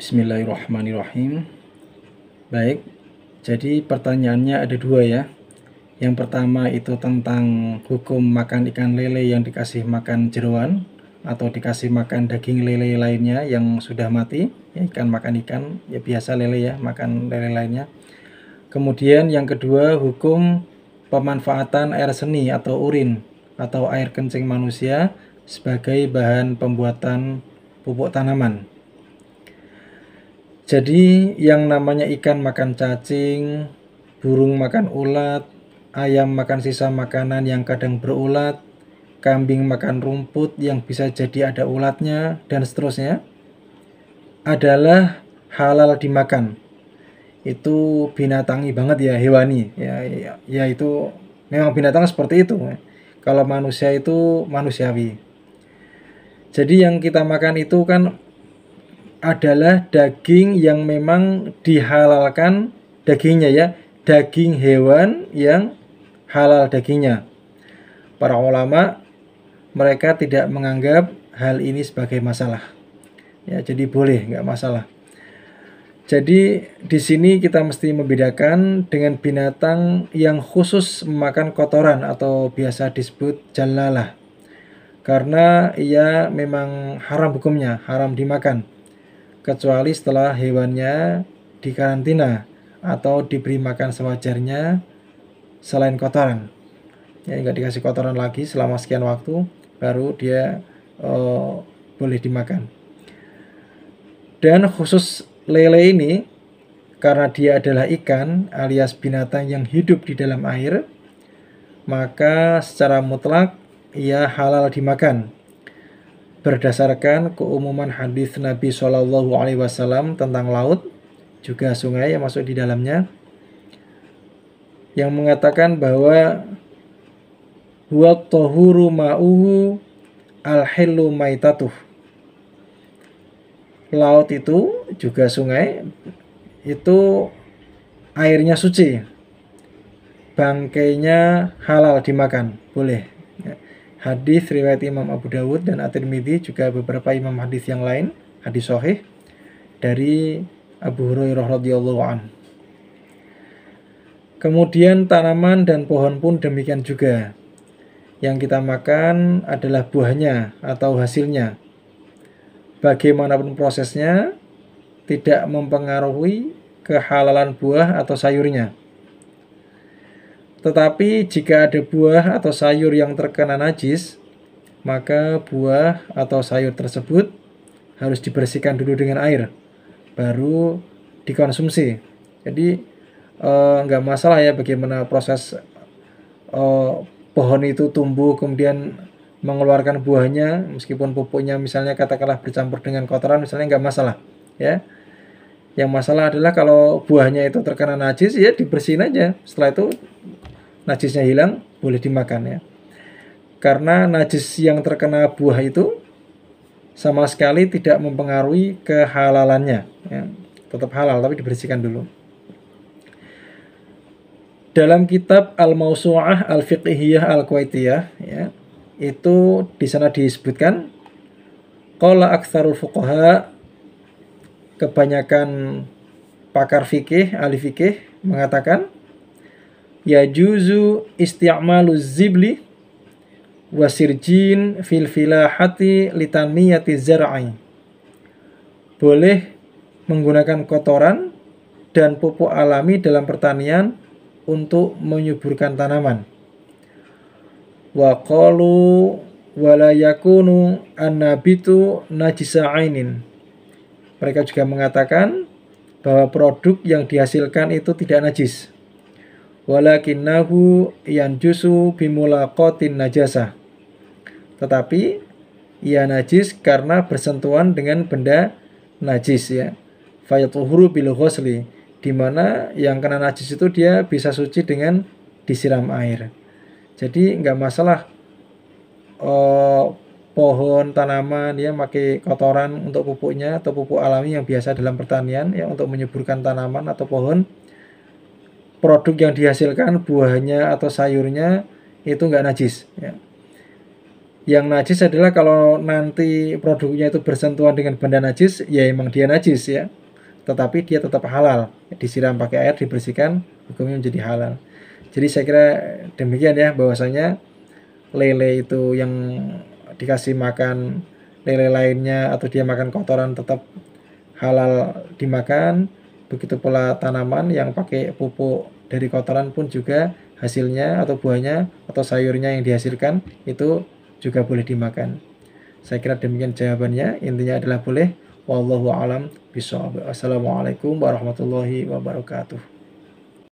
Bismillahirrahmanirrahim. Baik, jadi pertanyaannya ada dua ya. Yang pertama itu tentang hukum makan ikan lele yang dikasih makan jeroan atau dikasih makan daging lele lainnya yang sudah mati. Ya, ikan makan ikan, ya biasa lele ya, makan lele lainnya. Kemudian yang kedua, hukum pemanfaatan air seni atau urin atau air kencing manusia sebagai bahan pembuatan pupuk tanaman. Jadi yang namanya ikan makan cacing, burung makan ulat, ayam makan sisa makanan yang kadang berulat, kambing makan rumput yang bisa jadi ada ulatnya, dan seterusnya, adalah halal dimakan. Itu binatangi banget ya, hewani. Ya itu memang binatang seperti itu. Kalau manusia itu manusiawi. Jadi yang kita makan itu kan adalah daging yang memang dihalalkan dagingnya ya, daging hewan yang halal dagingnya. Para ulama mereka tidak menganggap hal ini sebagai masalah. Ya, jadi boleh, nggak masalah. Jadi di sini kita mesti membedakan dengan binatang yang khusus memakan kotoran atau biasa disebut jalalah. Karena ia memang haram hukumnya, haram dimakan. Kecuali setelah hewannya dikarantina atau diberi makan sewajarnya selain kotoran. Ya, nggak dikasih kotoran lagi selama sekian waktu, baru dia boleh dimakan. Dan khusus lele ini, karena dia adalah ikan alias binatang yang hidup di dalam air, maka secara mutlak ia halal dimakan. Berdasarkan keumuman hadis Nabi Shallallahu Alaihi Wasallam tentang laut, juga sungai yang masuk di dalamnya, yang mengatakan bahwa huwa tahuru ma'uhu al-hillu maitatuh. Laut itu juga sungai, itu airnya suci, bangkainya halal dimakan, boleh. Hadis riwayat Imam Abu Dawud dan At-Tirmidzi, juga beberapa imam hadis yang lain, hadis sahih dari Abu Hurairah radhiyallahu anhu. Kemudian tanaman dan pohon pun demikian juga. Yang kita makan adalah buahnya atau hasilnya. Bagaimanapun prosesnya, tidak mempengaruhi kehalalan buah atau sayurnya. Tetapi jika ada buah atau sayur yang terkena najis, maka buah atau sayur tersebut harus dibersihkan dulu dengan air, baru dikonsumsi. Jadi nggak masalah ya bagaimana proses pohon itu tumbuh kemudian mengeluarkan buahnya, meskipun pupuknya misalnya katakanlah bercampur dengan kotoran misalnya, nggak masalah ya. Yang masalah adalah kalau buahnya itu terkena najis, ya dibersihin aja. Setelah itu najisnya hilang, boleh dimakan ya. Karena najis yang terkena buah itu sama sekali tidak mempengaruhi kehalalannya ya. Tetap halal tapi dibersihkan dulu. Dalam kitab Al-Mawsu'ah Al-Fiqhiyah Al-Kuwaitiyah ya, itu di sana disebutkan qala aktsarul fuqaha, kebanyakan pakar fikih, ahli fikih mengatakan yajuzu isti'malu zibli wasirjin fil filahati litanmiyati zar'i. Boleh menggunakan kotoran dan pupuk alami dalam pertanian untuk menyuburkan tanaman. Wa qalu wala yakunu annabitu najisa ainin. Mereka juga mengatakan bahwa produk yang dihasilkan itu tidak najis. Walakinnahu yanjusu bimulaqatin najasah. Tetapi ia najis karena bersentuhan dengan benda najis ya. Fayatuhuru bil ghusli, di mana yang kena najis itu dia bisa suci dengan disiram air. Jadi nggak masalah pohon, tanaman ya pakai kotoran untuk pupuknya atau pupuk alami yang biasa dalam pertanian ya untuk menyuburkan tanaman atau pohon. Produk yang dihasilkan buahnya atau sayurnya itu nggak najis ya. Yang najis adalah kalau nanti produknya itu bersentuhan dengan benda najis, ya emang dia najis ya. Tetapi dia tetap halal. Disiram pakai air, dibersihkan, hukumnya menjadi halal. Jadi saya kira demikian ya, bahwasanya lele itu yang dikasih makan lele lainnya atau dia makan kotoran tetap halal dimakan. Begitu pula tanaman yang pakai pupuk dari kotoran pun juga hasilnya atau buahnya atau sayurnya yang dihasilkan itu juga boleh dimakan. Saya kira demikian jawabannya. Intinya adalah boleh. Wallahu alam bishawab. Assalamualaikum warahmatullahi wabarakatuh.